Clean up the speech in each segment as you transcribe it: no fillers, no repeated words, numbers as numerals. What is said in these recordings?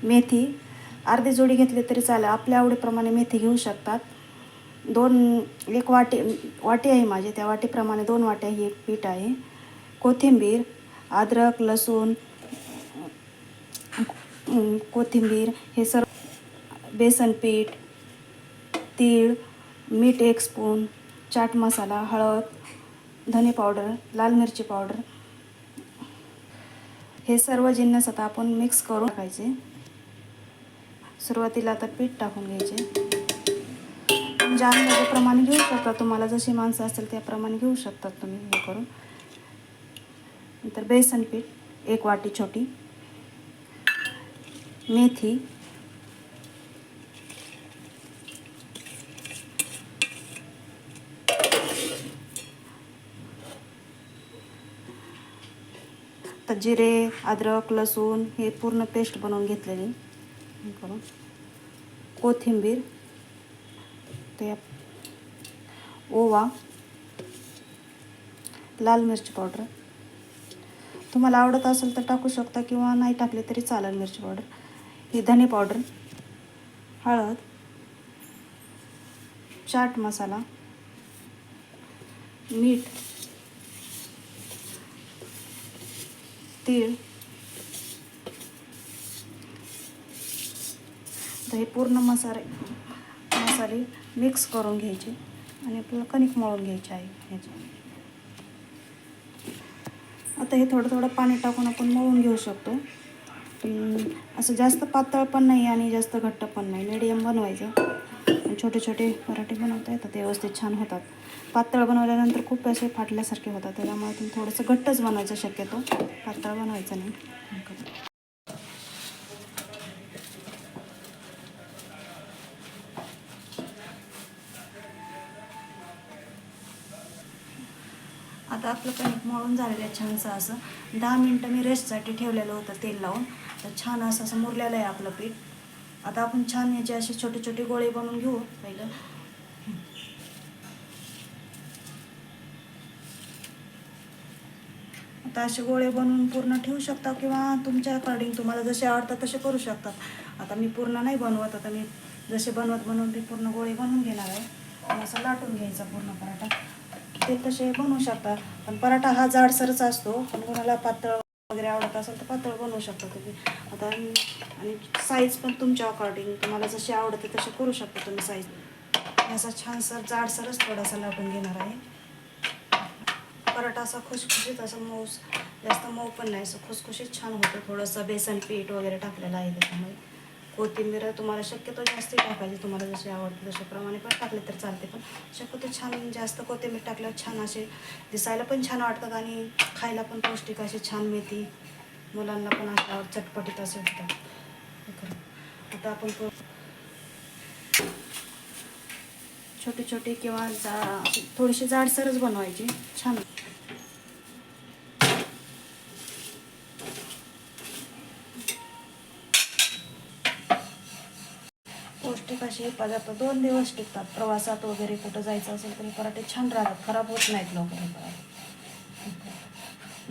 मेथी अर्धी जोडी घेतली तरी चालेल, आपल्या आवडीप्रमाणे मेथी घेऊ शकतात. एक वाटी आहे माझी, त्या वाटीप्रमाणे 2 वाट्या हे पीठ आहे. कोथिंबीर, अद्रक, लसूण, कोथिंबीर हे सर्व, बेसन पीठ, तीळ, मीठ 1 स्पून, चाट मसाला, हळद, धने पावडर, लाल मिरची पावडर, हे सर्व जिन्नस आता आपण मिक्स करून टाकायचे. सुरुवातीला आता पीठ टाकून घ्यायचे. ज्या प्रमाणे घेऊ शकता, तुम्हाला जशी माणसं असेल त्याप्रमाणे घेऊ शकतात तुम्ही हे करून. नंतर बेसन पीठ 1 वाटी छोटी, मेथी, तर जिरे, अद्रक, लसूण हे पूर्ण पेस्ट बनवून घेतलेली करून, कोथिंबीर, ते ओवा, लाल मिरची पावडर, तुम्हाला आवडत असेल तर टाकू शकता किंवा नाही टाकले तरी चालेल मिरची पावडर, ही धने पावडर, हळद, चाट मसाला, मीठ, तीळ, तर हे पूर्ण मसाले मिक्स करून घ्यायचे आणि आपल्याला कणिक मळून घ्यायची आहे ह्याची. आता हे थोडं थोडं पाणी टाकून आपण मळून घेऊ शकतो. असं जास्त पातळ पण नाही आणि जास्त घट्ट पण नाही, मीडियम बनवायचं. छोटे छोटे पराठे बनवता येतात, व्यवस्थित छान होतात. पातळ बनवल्यानंतर खूप असे फाटल्यासारखे होतात, त्याच्यामुळे तुम्ही थोडंसं घट्टच बनवायचं शक्यतो, पातळ बनवायचं नाही. आता आपलं कणिक मळून झालेलं आहे छानसं असं. 10 मिनटं मी रेस्टसाठी ठेवलेलं होतं तेल लावून, तर छान असं मुरलेलं आहे आपलं पीठ. आता आपण छान याचे असे छोटे छोटे गोळे बनवून घेऊ पहिलं. आता असे गोळे बनवून पूर्ण ठेवू शकता किंवा तुमच्या अकॉर्डिंग तुम्हाला जसे आवडतात तसे करू शकतात. आता मी पूर्ण नाही बनवत, आता मी जसे बनवत मी पूर्ण गोळे बनवून घेणार आहे आणि असं लाटून घ्यायचा पूर्ण पराठा. ते तसे बनवू शकतात, पण पराठा हा जाडसरच असतो, पण कोणाला पातळ वगैरे आवडत असेल तर पातळ बनवू शकता तुम्ही. आता आणि साईज पण तुमच्या अकॉर्डिंग तुम्हाला जशी आवडते तसे करू शकता तुम्ही साईज. असा छानसर जाडसरच थोडासा लाटून घेणार आहे. पराठा असा खुसखुशीत, असं मऊ, जास्त मऊ पण नाही, असं खुसखुशीत छान होतं. थोडंसं बेसन पीठ वगैरे टाकलेलं आहे त्याच्यामुळे. कोथिंबीर तुम्हाला शक्यतो जास्त टाकायची, तुम्हाला जसे आवडते तशाप्रमाणे पण टाकले तर चालते, पण शक्यतो छान जास्त कोथिंबीर टाकल्यावर छान असे दिसायला पण छान वाटतात आणि खायला पण पौष्टिक असे छान. मेथी मुलांना पण अशा चटपटीत असे होतात. आता आपण छोटे छोटे किंवा थोडीशी जाडसरच बनवायची, छान. पौष्टिक असे पदार्थ 2 दिवस टिकतात. प्रवासात वगैरे कुठं जायचं असेल तरी पराठे छान राहतात, खराब होत नाहीत लवकर हे पराठे.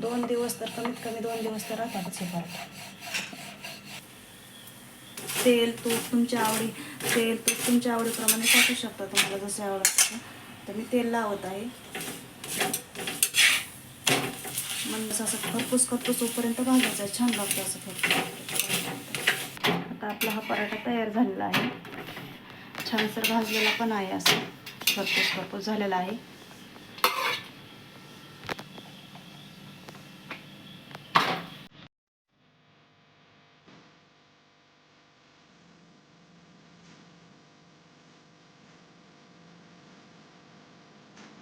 2 दिवस तर कमीत कमी 2 दिवस तर राहतातच हे पराठे. तेल तूप तुमच्या आवडीप्रमाणे टाकू शकता, तुम्हाला जसे आवडत. तर मी तेल लावत आहे, म्हणजे असं खरपूस होईपर्यंत भाजायचं, छान लागतं असं खरपूस. आता आपला हा पराठा तयार झालेला आहे, छानसर भाजलेला पण आहे, असं खरपूस झालेला आहे.